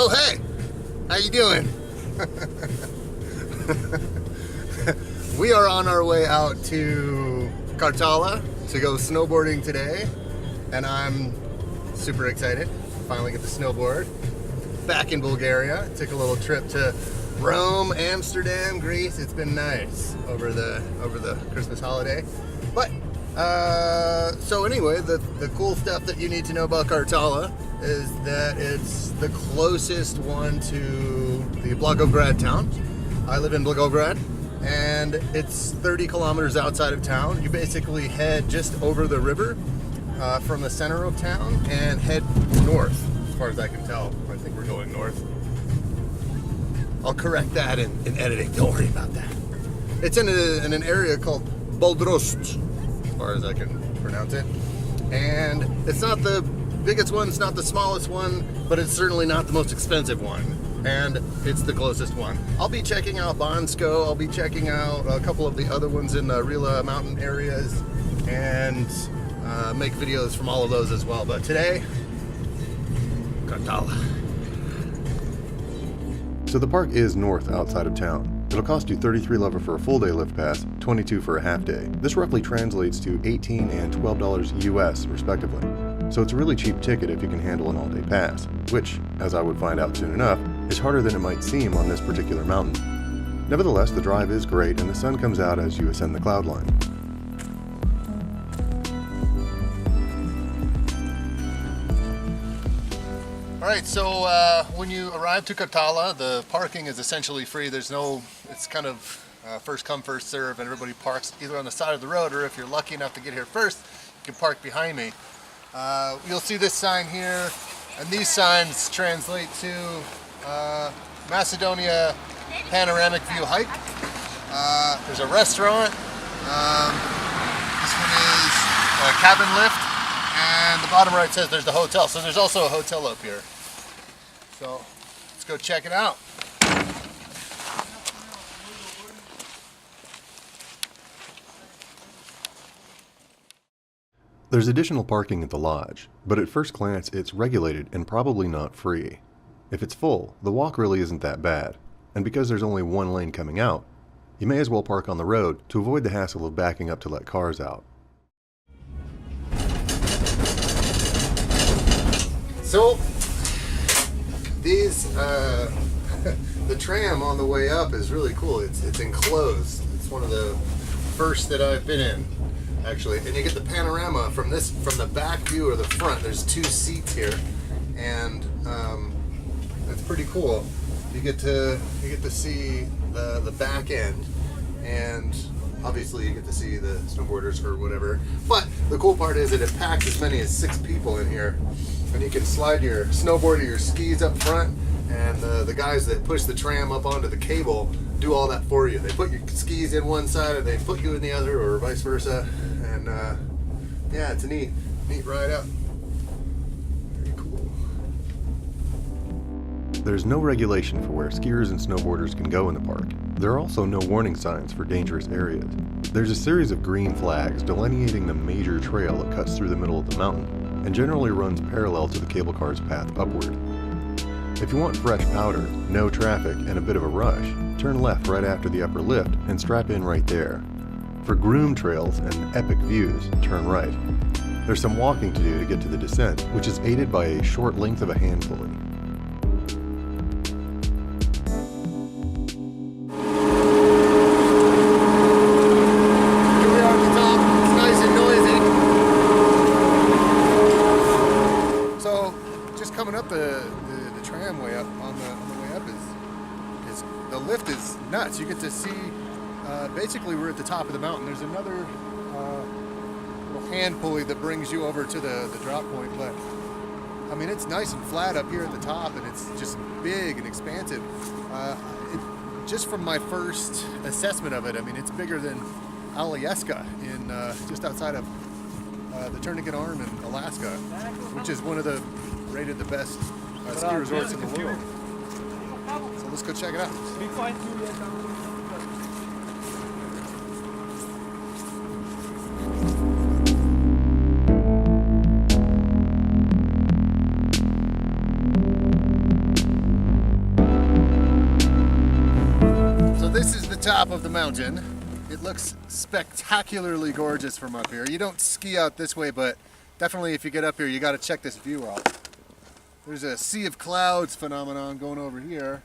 Oh, hey! How you doing? We are on our way out to Kartala to go snowboarding today, and I'm super excited. Finally get to snowboard. Back in Bulgaria. Took a little trip to Rome, Amsterdam, Greece. It's been nice over the Christmas holiday. But so anyway, the cool stuff that you need to know about Kartala is that it's the closest one to the Blagoevgrad town. I live in Blagoevgrad, and it's 30 kilometers outside of town. You basically head just over the river from the center of town and head north, as far as I can tell. I think we're going north. I'll correct that in editing. Don't worry about that. It's in an area called boulders, as far as I can pronounce it. And it's not the biggest one, it's not the smallest one, but it's certainly not the most expensive one. And it's the closest one. I'll be checking out Bansko. I'll be checking out a couple of the other ones in the Rila mountain areas and make videos from all of those as well. But today, Kartala. So the park is north outside of town. It'll cost you $33 for a full day lift pass, $22 for a half day. This roughly translates to $18 and $12 US respectively. So it's a really cheap ticket if you can handle an all-day pass, which, as I would find out soon enough, is harder than it might seem on this particular mountain. Nevertheless, the drive is great and the sun comes out as you ascend the cloud line. Alright, so when you arrive to Kartala, the parking is essentially free. There's no, it's kind of first come, first serve, and everybody parks either on the side of the road, or if you're lucky enough to get here first, you can park behind me. You'll see this sign here, and these signs translate to Macedonia Panoramic View Hike. There's a restaurant. This one is a cabin lift, and the bottom right says there's the hotel. So there's also a hotel up here. So let's go check it out. There's additional parking at the lodge, but at first glance it's regulated and probably not free. If it's full, the walk really isn't that bad, and because there's only one lane coming out, you may as well park on the road to avoid the hassle of backing up to let cars out. So these, the tram on the way up is really cool. It's enclosed. It's one of the first that I've been in, actually. And you get the panorama from the back view or the front. There's two seats here, and it's pretty cool. You get to see the back end, and obviously you get to see the snowboarders or whatever. But the cool part is that it packs as many as 6 people in here. And you can slide your snowboard or your skis up front, and the guys that push the tram up onto the cable do all that for you. They put your skis in one side and they put you in the other, or vice versa. And yeah, it's a neat ride out. Very cool. There's no regulation for where skiers and snowboarders can go in the park. There are also no warning signs for dangerous areas. There's a series of green flags delineating the major trail that cuts through the middle of the mountain and generally runs parallel to the cable car's path upward. If you want fresh powder, no traffic, and a bit of a rush, turn left right after the upper lift and strap in right there. For groomed trails and epic views, turn right. There's some walking to do to get to the descent, which is aided by a short length of a hand pulley. Coming up the tramway up on the way up is the lift is nuts. You get to see basically we're at the top of the mountain. There's another little hand pulley that brings you over to the drop point, but I mean it's nice and flat up here at the top, and it's just big and expansive. Just from my first assessment of it, I mean it's bigger than Alyeska in just outside of the Tourniquet Arm in Alaska, which is one of the rated the best ski resorts in the world. So let's go check it out. top of the mountain. It looks spectacularly gorgeous from up here. You don't ski out this way, but definitely if you get up here, you got to check this view out. There's a sea of clouds phenomenon going over here,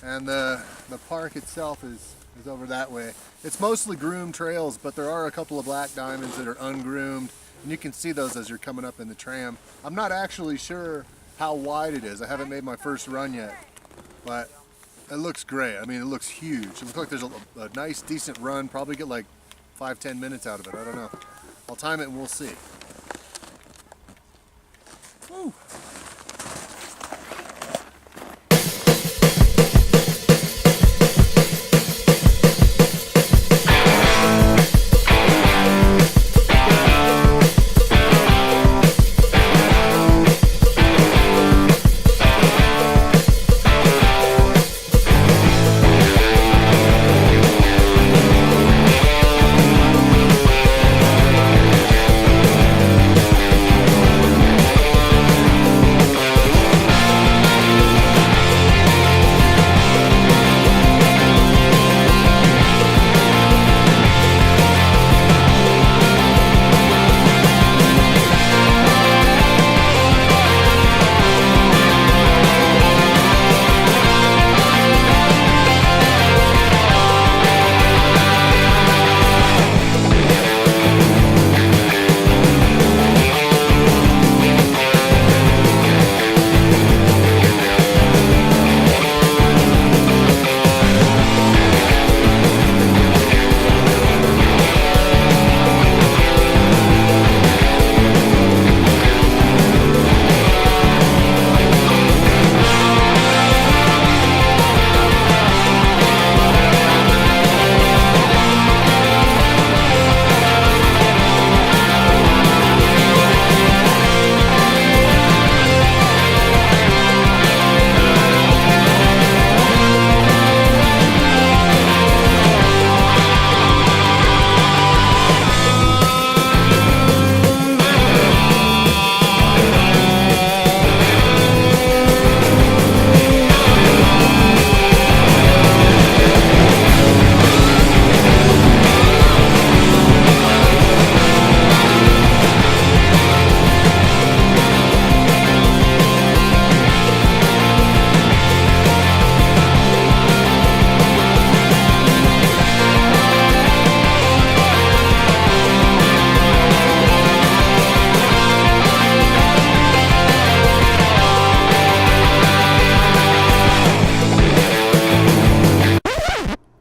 and the park itself is over that way. It's mostly groomed trails, but there are a couple of black diamonds that are ungroomed, and you can see those as you're coming up in the tram. I'm not actually sure how wide it is. I haven't made my first run yet, but it looks great. I mean, it looks huge. It looks like there's a nice, decent run. Probably get like 5-10 minutes out of it. I don't know. I'll time it and we'll see. Woo.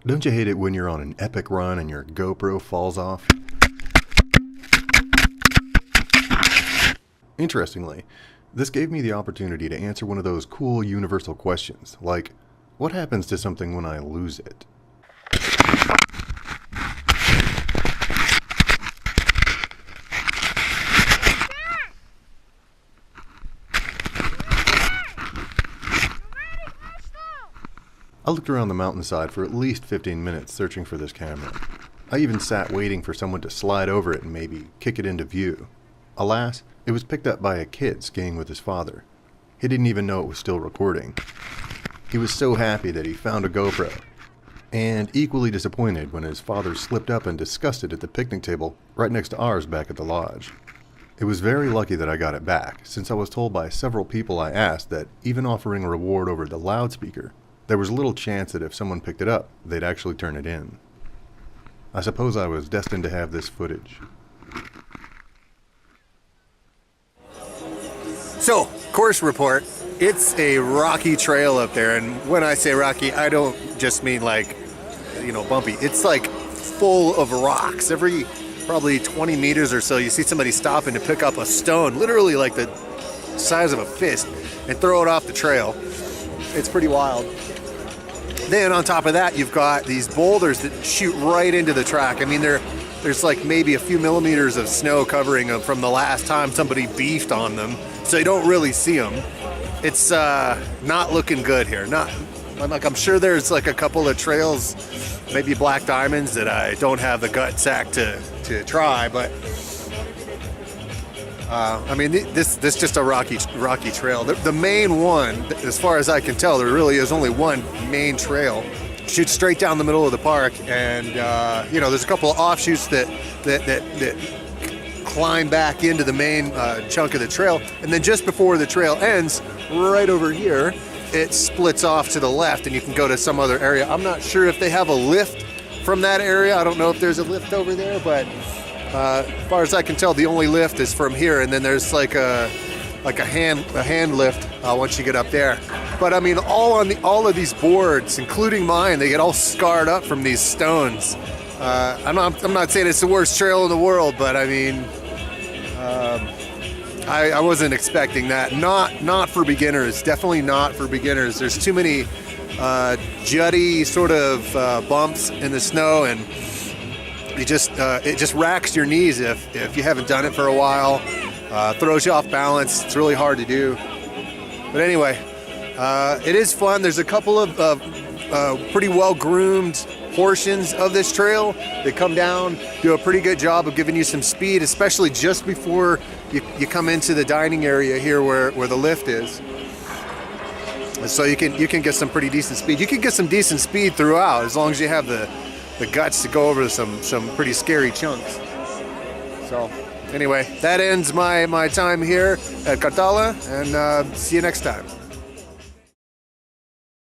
Don't you hate it when you're on an epic run and your GoPro falls off? Interestingly, this gave me the opportunity to answer one of those cool universal questions, like, what happens to something when I lose it? I looked around the mountainside for at least 15 minutes searching for this camera. I even sat waiting for someone to slide over it and maybe kick it into view. Alas, it was picked up by a kid skiing with his father. He didn't even know it was still recording. He was so happy that he found a GoPro, and equally disappointed when his father slipped up and disgusted at the picnic table right next to ours back at the lodge. It was very lucky that I got it back, since I was told by several people I asked that even offering a reward over the loudspeaker, there was little chance that if someone picked it up, they'd actually turn it in. I suppose I was destined to have this footage. So, course report. It's a rocky trail up there, and when I say rocky, I don't just mean like, bumpy. It's like full of rocks. Every probably 20 meters or so, you see somebody stopping to pick up a stone, literally like the size of a fist, and throw it off the trail. It's pretty wild. Then on top of that, you've got these boulders that shoot right into the track. I mean, there's like maybe a few millimeters of snow covering them from the last time somebody beefed on them, so you don't really see them. It's not looking good here. I'm sure there's like a couple of trails, maybe black diamonds, that I don't have the gut sack to try, but I mean, this just a rocky trail. The main one, as far as I can tell, there really is only one main trail shoots straight down the middle of the park, and you know, there's a couple of offshoots that climb back into the main chunk of the trail, and then just before the trail ends, right over here, it splits off to the left, and you can go to some other area. I'm not sure if they have a lift from that area. I don't know if there's a lift over there, but as far as I can tell, the only lift is from here, and then there's like a hand lift once you get up there. But I mean, all of these boards, including mine, they get all scarred up from these stones. I'm not saying it's the worst trail in the world, but I mean, I wasn't expecting that. Not for beginners. Definitely not for beginners. There's too many jutty sort of bumps in the snow, and it just racks your knees if you haven't done it for a while. Throws you off balance. It's really hard to do. But anyway, it is fun. There's a couple of pretty well groomed portions of this trail. They come down, do a pretty good job of giving you some speed, especially just before you come into the dining area here where the lift is. And so you can get some pretty decent speed. You can get some decent speed throughout as long as you have the guts to go over some pretty scary chunks. So anyway, that ends my time here at Kartala, and see you next time.